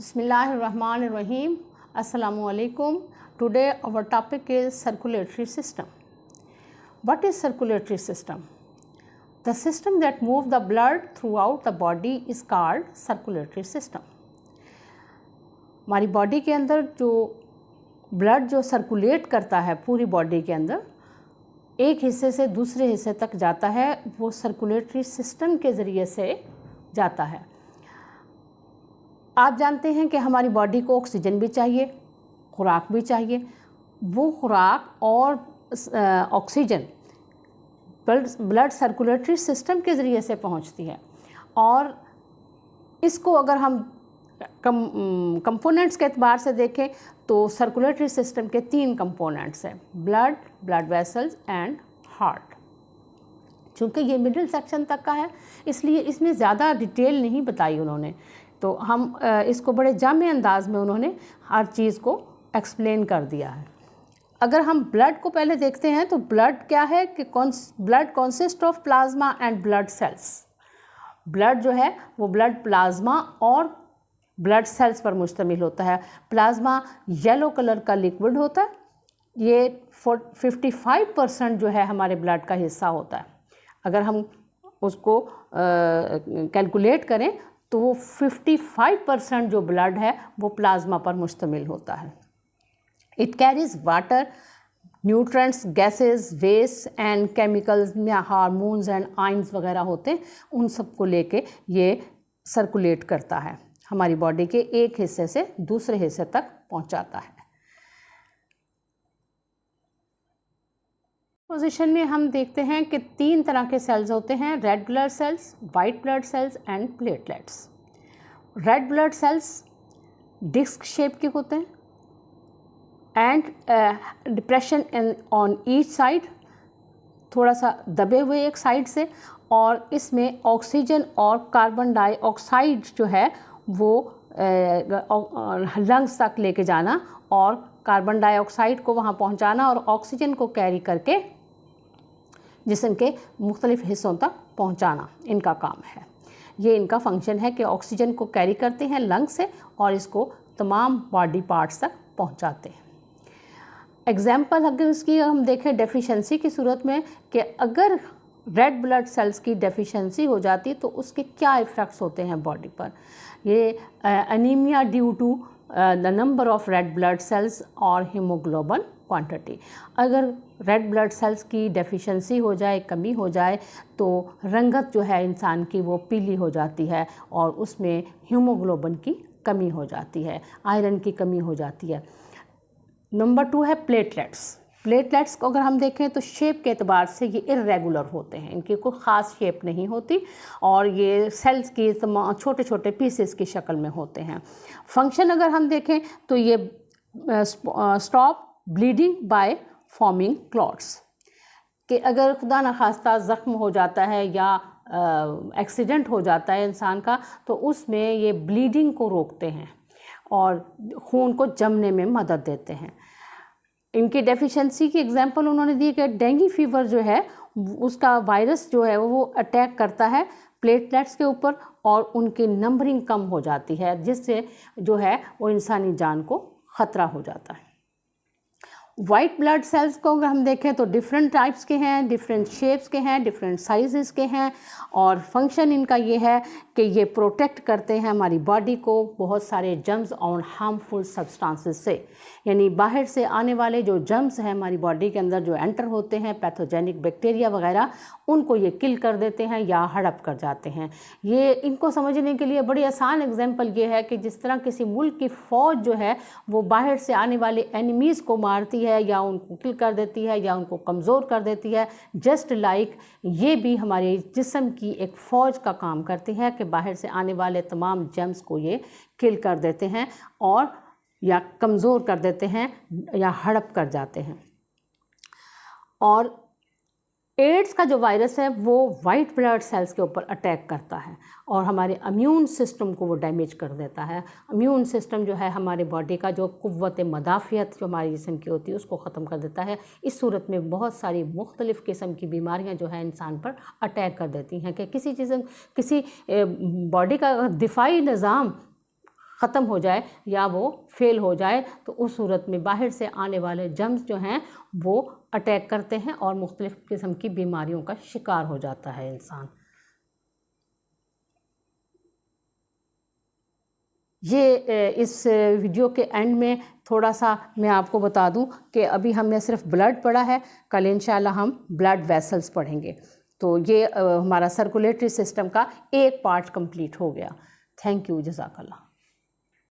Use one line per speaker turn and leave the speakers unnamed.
Bismillahirrahmanirrahim. Assalamu alaikum. Today our topic is circulatory system. What is circulatory system? The system that moves the blood throughout the body is called circulatory system. हमारी body के अंदर जो blood जो circulate करता है पूरी body के अंदर एक हिस्से से दूसरे हिस्से तक जाता है, वो सर्कुलेटरी सिस्टम के ज़रिए से जाता है। आप जानते हैं कि हमारी बॉडी को ऑक्सीजन भी चाहिए, खुराक भी चाहिए। वो खुराक और ऑक्सीजन ब्लड सर्कुलेटरी सिस्टम के ज़रिए से पहुंचती है। और इसको अगर हम कंपोनेंट्स के एतबार से देखें तो सर्कुलेटरी सिस्टम के 3 कंपोनेंट्स हैं, ब्लड वेसल्स एंड हार्ट। चूँकि ये मिडिल सेक्शन तक का है इसलिए इसमें ज़्यादा डिटेल नहीं बताई उन्होंने, तो हम इसको बड़े जामे अंदाज में उन्होंने हर चीज़ को एक्सप्लेन कर दिया है। अगर हम ब्लड को पहले देखते हैं तो ब्लड क्या है कि blood consist of plasma and blood cells. Blood जो है वो ब्लड प्लाज्मा और ब्लड सेल्स पर मुश्तमिल होता है। प्लाज्मा येलो कलर का लिक्विड होता है, ये 55% जो है हमारे ब्लड का हिस्सा होता है। अगर हम उसको कैलकुलेट करें तो वो 55% जो ब्लड है वो प्लाज्मा पर मुश्तमिल होता है। It carries water, nutrients, gases, waste and chemicals या हार्मोन्स एंड आयंस वगैरह होते हैं, उन सब को लेके ये सर्कुलेट करता है, हमारी बॉडी के एक हिस्से से दूसरे हिस्से तक पहुंचाता है। पोजीशन में हम देखते हैं कि 3 तरह के सेल्स होते हैं, red blood cells, white blood cells and platelets. Red blood cells disc shape के होते हैं and depression on each side, थोड़ा सा दबे हुए एक साइड से, और इसमें ऑक्सीजन और कार्बन डाइऑक्साइड जो है वो लंग्स तक लेके जाना और कार्बन डाइऑक्साइड को वहाँ पहुँचाना और ऑक्सीजन को कैरी करके जिस्म के मुख्तलिफ हिस्सों तक पहुँचाना इनका काम है। ये इनका फंक्शन है कि ऑक्सीजन को कैरी करते हैं लंग्स से और इसको तमाम बॉडी पार्ट्स तक पहुँचाते हैं। एग्जाम्पल अगर इसकी हम देखें डेफिशिएंसी की सूरत में कि अगर रेड ब्लड सेल्स की डेफिशिएंसी हो जाती तो उसके क्या इफ़ेक्ट्स होते हैं बॉडी पर। ये anaemia due to the number of red blood cells और हीमोग्लोबिन क्वांटिटी। अगर रेड ब्लड सेल्स की डेफिशिएंसी हो जाए, कमी हो जाए, तो रंगत जो है इंसान की वो पीली हो जाती है और उसमें हीमोग्लोबिन की कमी हो जाती है, आयरन की कमी हो जाती है। नंबर 2 है प्लेटलेट्स। प्लेटलेट्स को अगर हम देखें तो शेप के एतबार से ये इर्रेगुलर होते हैं, इनकी कोई ख़ास शेप नहीं होती और ये सेल्स की छोटे छोटे पीसेस की शक्ल में होते हैं। फंक्शन अगर हम देखें तो ये stop bleeding by forming clots, कि अगर खुदा न खास्ता ज़ख्म हो जाता है या एक्सीडेंट हो जाता है इंसान का तो उसमें ये ब्लीडिंग को रोकते हैं और खून को जमने में मदद देते हैं। इनकी डेफिशिएंसी की एग्जांपल उन्होंने दी कि डेंगू फीवर जो है उसका वायरस जो है वो अटैक करता है प्लेटलेट्स के ऊपर और उनकी नंबरिंग कम हो जाती है, जिससे जो है वो इंसानी जान को ख़तरा हो जाता है। वाइट ब्लड सेल्स को अगर हम देखें तो डिफरेंट टाइप्स के हैं, डिफरेंट शेप्स के हैं, डिफरेंट साइजेस के हैं और फंक्शन इनका ये है कि ये प्रोटेक्ट करते हैं हमारी बॉडी को बहुत सारे जर्म्स और हार्मफुल सब्सटेंसेस से। यानी बाहर से आने वाले जो जर्म्स हैं हमारी बॉडी के अंदर जो एंटर होते हैं, पैथोजेनिक बैक्टीरिया वगैरह, उनको ये किल कर देते हैं या हड़प कर जाते हैं। ये इनको समझने के लिए बड़ी आसान एग्जांपल ये है कि जिस तरह किसी मुल्क की फ़ौज जो है वो बाहर से आने वाले एनिमीज़ को मारती है या उनको किल कर देती है या उनको कमज़ोर कर देती है, जस्ट लाइक ये भी हमारे जिस्म की एक फ़ौज का काम करती है कि बाहर से आने वाले तमाम जर्म्स को ये किल कर देते हैं और या कमज़ोर कर देते हैं या हड़प कर जाते हैं। और एड्स का जो वायरस है वो वाइट ब्लड सेल्स के ऊपर अटैक करता है और हमारे इम्यून सिस्टम को वो डैमेज कर देता है। इम्यून सिस्टम जो है हमारे बॉडी का जो कुव्वत मदाफ़ियत जो हमारे जिस्म की होती है उसको ख़त्म कर देता है। इस सूरत में बहुत सारी मुख्तलिफ़ किस्म की बीमारियां जो है इंसान पर अटैक कर देती हैं कि किसी बॉडी का दिफाई निज़ाम ख़त्म हो जाए या वो फेल हो जाए, तो उस सूरत में बाहर से आने वाले जर्म्स जो हैं वो अटैक करते हैं और मुख्तलिफ़ किस्म की बीमारियों का शिकार हो जाता है इंसान। ये इस वीडियो के एंड में थोड़ा सा मैं आपको बता दूं कि अभी हमने सिर्फ ब्लड पढ़ा है, कल इंशाल्लाह हम ब्लड वेसल्स पढ़ेंगे। तो ये हमारा सर्कुलेटरी सिस्टम का एक पार्ट कंप्लीट हो गया। थैंक यू, जज़ाकल्लाह।